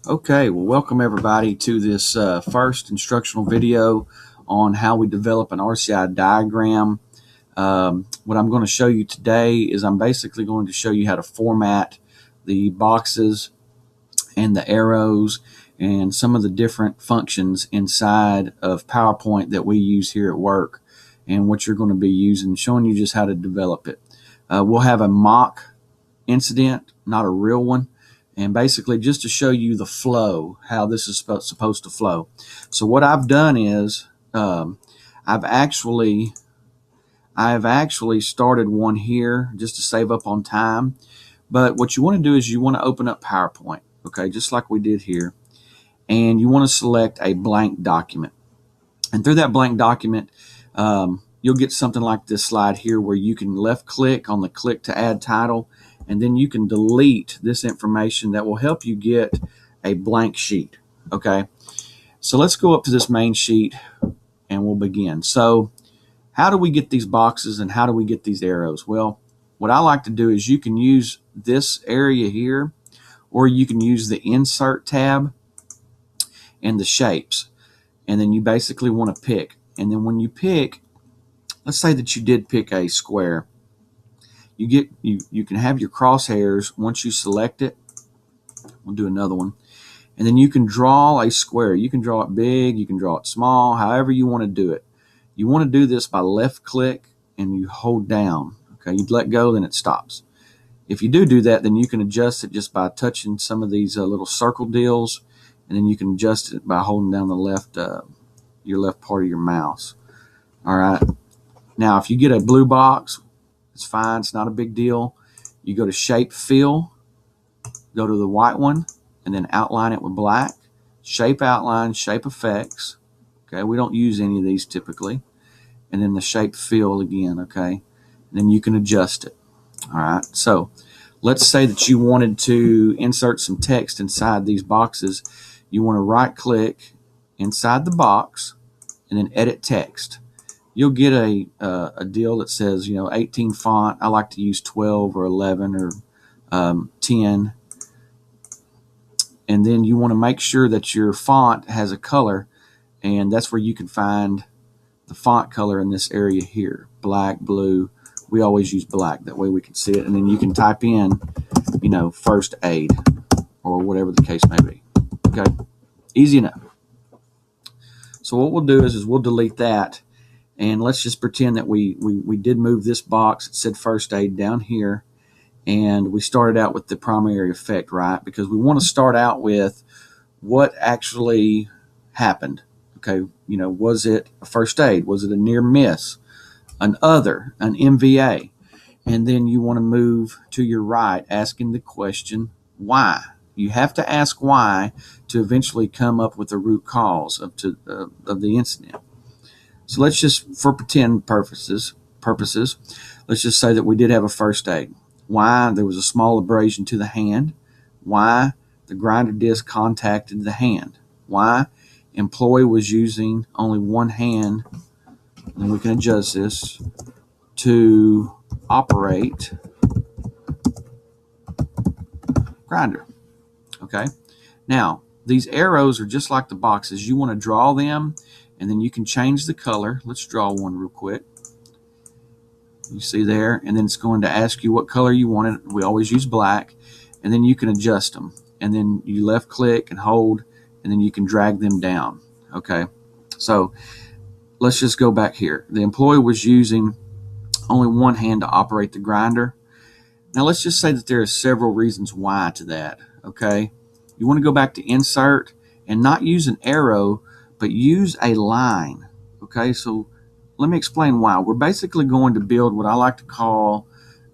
Okay, well, welcome everybody to this first instructional video on how we develop an RCI diagram. What I'm going to show you today is I'm basically going to show you how to format the boxes and the arrows and some of the different functions inside of PowerPoint that we use here at work and what you're going to be using, showing you just how to develop it. We'll have a mock incident, not a real one. And basically just to show you the flow, how this is supposed to flow. So what I've done is I've actually started one here just to save up on time. But what you want to do is you want to open up PowerPoint, okay, just like we did here. And you want to select a blank document. And through that blank document, you'll get something like this slide here where you can left click on the click to add title, and then you can delete this information that will help you get a blank sheet. Okay, so let's go up to this main sheet and we'll begin. So how do we get these boxes and how do we get these arrows? Well, what I like to do is you can use this area here, or you can use the insert tab and the shapes, and then you basically want to pick. And then when you pick, let's say that you did pick a square, you can have your crosshairs. Once you select it, we'll do another one, and then you can draw a square. You can draw it big, you can draw it small, however you want to do it. You want to do this by left click and you hold down. Okay, you let go, then it stops. If you do that, then you can adjust it just by touching some of these little circle deals, and then you can adjust it by holding down the left your left part of your mouse. All right, now if you get a blue box, it's fine, it's not a big deal. You go to shape fill, go to the white one, and then outline it with black. Shape outline, shape effects. Okay, we don't use any of these typically. And then the shape fill again, okay? And then you can adjust it. All right, so let's say that you wanted to insert some text inside these boxes. You want to right click inside the box and then edit text. You'll get a deal that says, 18 font. I like to use 12 or 11 or 10. And then you want to make sure that your font has a color, and that's where you can find the font color in this area here. Black, blue. We always use black. That way we can see it. And then you can type in, first aid or whatever the case may be. Okay, easy enough. So what we'll do is we'll delete that. And let's just pretend that we did move this box. It said first aid down here. And we started out with the primary effect, right? Because we want to start out with what actually happened. Okay, was it a first aid? Was it a near miss? An other, an MVA? And then you want to move to your right, asking the question, why? You have to ask why to eventually come up with the root cause of the incident. So let's just, for pretend purposes, let's just say that we did have a first aid. Why? There was a small abrasion to the hand. Why? The grinder disc contacted the hand. Why? Employee was using only one hand, and we can adjust this, to operate grinder. Okay? Now, these arrows are just like the boxes. You want to draw them, and then you can change the color. Let's draw one real quick. You see there, and then it's going to ask you what color you want it. We always use black, and then you can adjust them. And then you left click and hold, and then you can drag them down. Okay, so let's just go back here. The employee was using only one hand to operate the grinder. Now let's just say that there are several reasons why to that. Okay, you want to go back to insert and not use an arrow, but use a line. Okay, so let me explain why. We're basically going to build what I like to call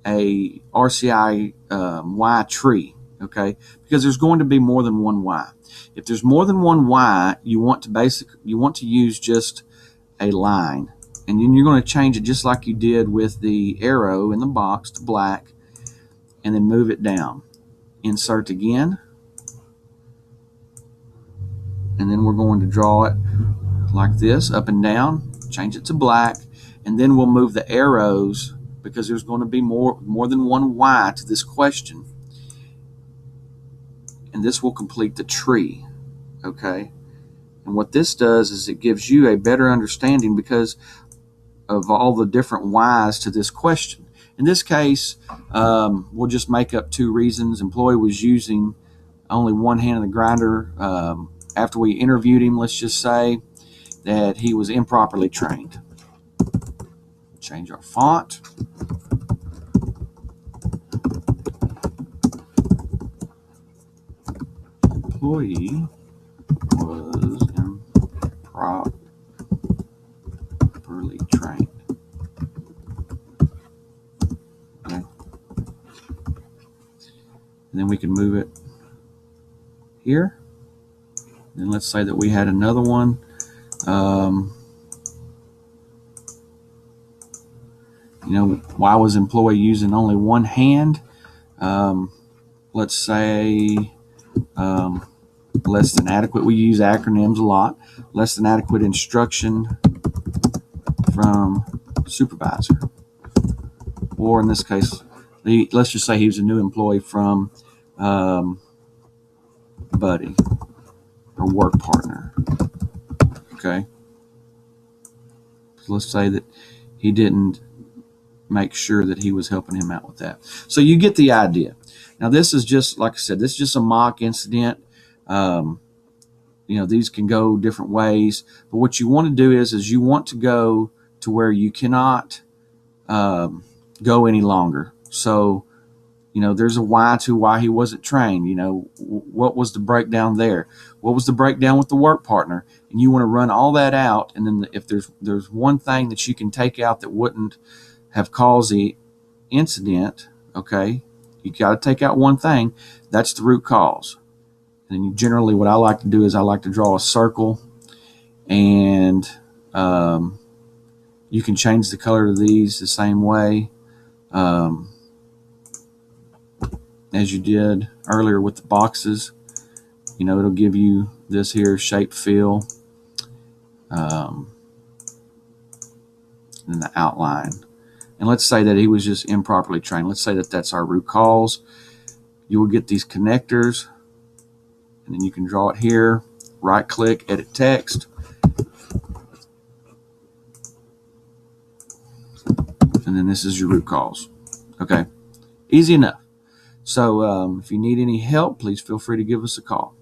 a RCI Y tree, okay? Because there's going to be more than one Y. If there's more than one Y, you want to use just a line, and then you're going to change it just like you did with the arrow in the box to black, and then move it down. Insert again, and then we're going to draw it like this, up and down. Change it to black, and then we'll move the arrows because there's going to be more than one Y to this question. And and this will complete the tree. Okay, and what this does is it gives you a better understanding because of all the different whys to this question. In this case, we'll just make up 2 reasons. Employee was using only one hand of the grinder. After we interviewed him, let's just say that he was improperly trained. Change our font. Employee was improperly trained. Okay. And then we can move it here. And let's say that we had another one. Why was employee using only one hand? Let's say less than adequate. We use acronyms a lot. Less than adequate instruction from supervisor. Or in this case, let's just say he was a new employee from buddy or work partner. Okay. So let's say that he didn't make sure that he was helping him out with that. So you get the idea. Now this is just, like I said, this is just a mock incident. These can go different ways, but what you want to do is you want to go to where you cannot go any longer. So, there's a why to why he wasn't trained. What was the breakdown there? What was the breakdown with the work partner? And you want to run all that out. And then if there's one thing that you can take out that wouldn't have caused the incident, okay, you got to take out one thing. That's the root cause. And then generally what I like to do is I like to draw a circle, and you can change the color of these the same way as you did earlier with the boxes. It'll give you this here shape fill, and the outline. And let's say that he was just improperly trained. Let's say that that's our root cause. You will get these connectors, and then you can draw it here. Right click, edit text. And then this is your root cause. Okay, easy enough. So if you need any help, please feel free to give us a call.